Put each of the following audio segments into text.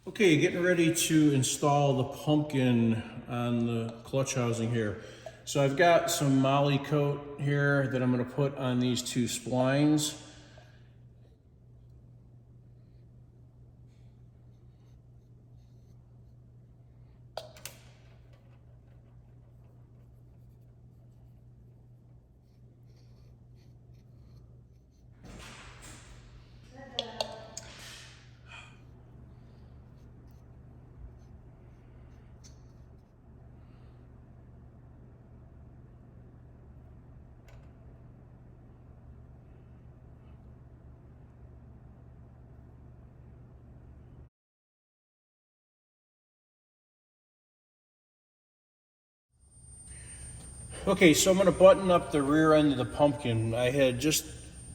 Okay, getting ready to install the pumpkin on the clutch housing here. So I've got some moly coat here that I'm going to put on these two splines. Okay, so I'm going to button up the rear end of the pumpkin. I had just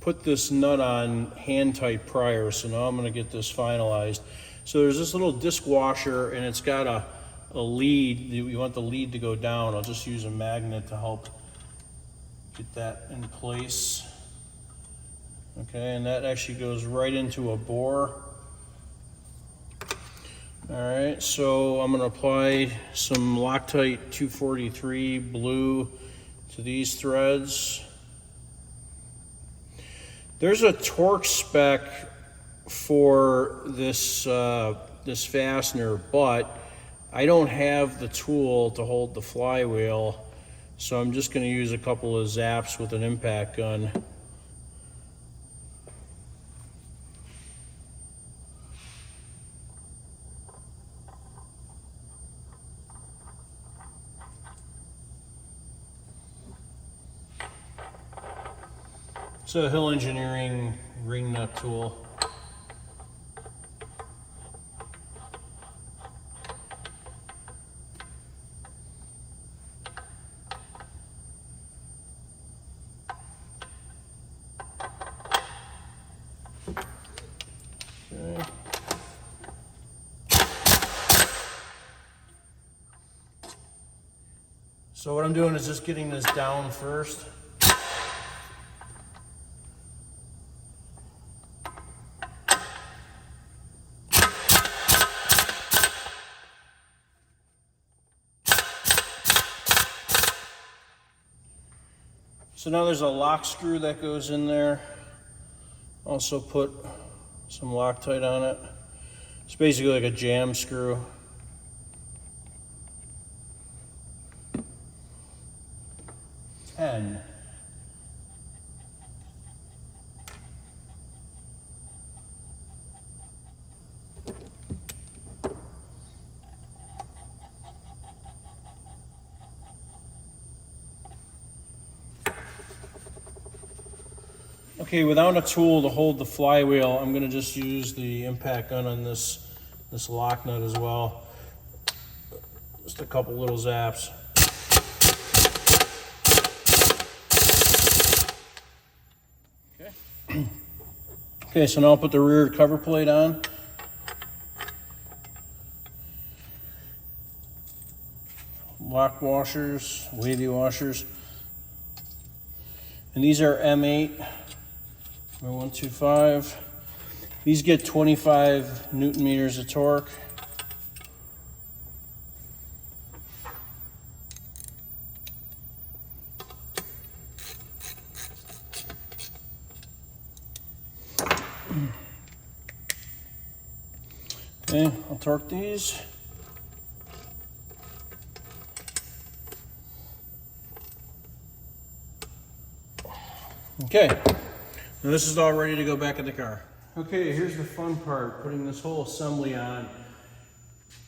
put this nut on hand tight prior, so now I'm going to get this finalized. So there's this little disc washer and it's got a lead. You want the lead to go down. I'll just use a magnet to help get that in place. Okay, and that actually goes right into a bore. All right, so I'm going to apply some Loctite 243 blue to these threads. There's a torque spec for this this fastener, but I don't have the tool to hold the flywheel, so I'm just going to use a couple of zaps with an impact gun. It's a Hill Engineering ring nut tool. Okay. So what I'm doing is just getting this down first. So now there's a lock screw that goes in there. Also put some Loctite on it. It's basically like a jam screw. And okay, without a tool to hold the flywheel, I'm going to just use the impact gun on this lock nut as well. Just a couple little zaps. Okay. Okay, so now I'll put the rear cover plate on. Lock washers, wavy washers. And these are M8 or 125. These get 25 Newton meters of torque. Okay, I'll torque these. Okay, now this is all ready to go back in the car. Okay, here's the fun part, putting this whole assembly on.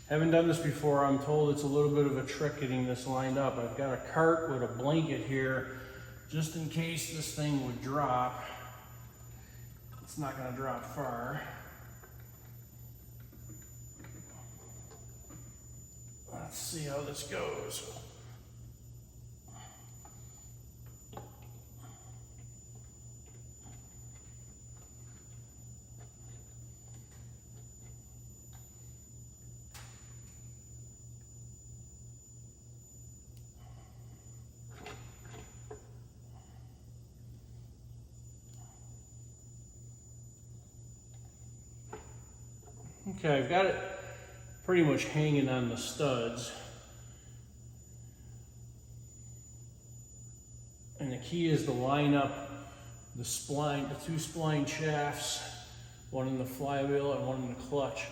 Haven't done this before. I'm told it's a little bit of a trick getting this lined up. I've got a cart with a blanket here, just in case this thing would drop. It's not gonna drop far. Let's see how this goes. Okay, I've got it pretty much hanging on the studs. And the key is to line up the spline, the two spline shafts, one in the flywheel and one in the clutch.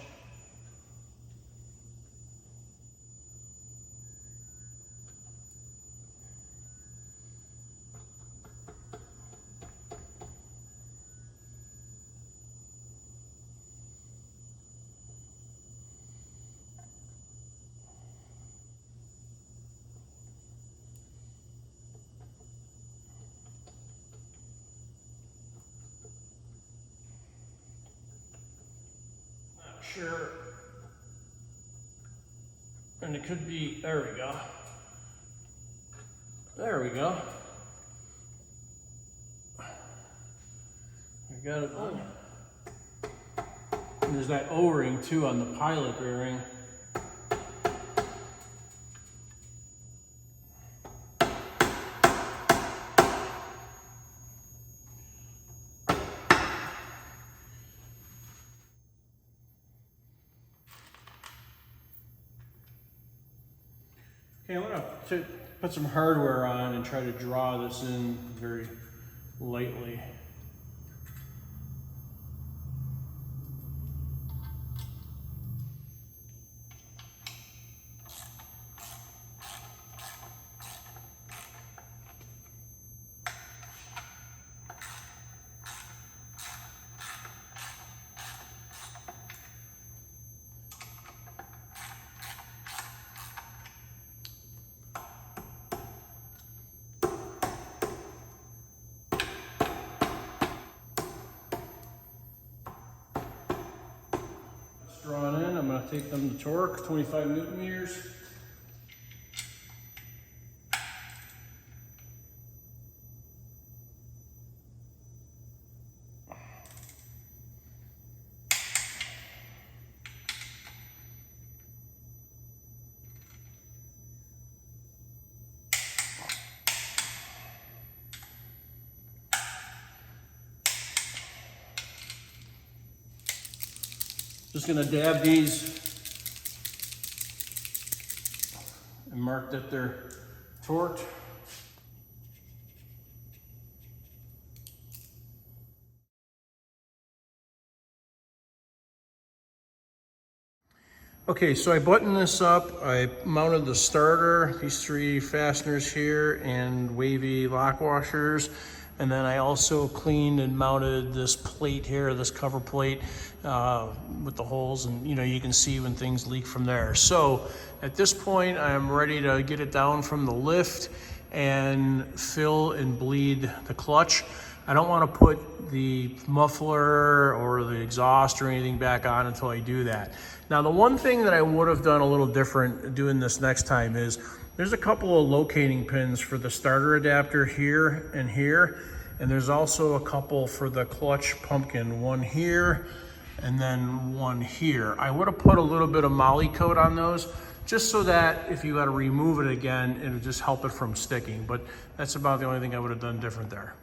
Sure. And it could be, there we go. There we go. I got it on. And there's that O-ring too on the pilot bearing. Okay, I'm gonna put some hardware on and try to draw this in very lightly. Drawn in, I'm going to take them to torque, 25 Newton meters. Just going to dab these and mark that they're torqued. Okay, so I buttoned this up. I mounted the starter, these three fasteners here, and wavy lock washers. And then I also cleaned and mounted this plate here, this cover plate with the holes, and you can see when things leak from there. So at this point, I'm ready to get it down from the lift and fill and bleed the clutch. I don't want to put the muffler or the exhaust or anything back on until I do that. Now, the one thing that I would have done a little different doing this next time is there's a couple of locating pins for the starter adapter here, and there's also a couple for the clutch pumpkin, one here and then one here. I would have put a little bit of moly coat on those just so that if you got to remove it again, it would just help it from sticking. But that's about the only thing I would have done different there.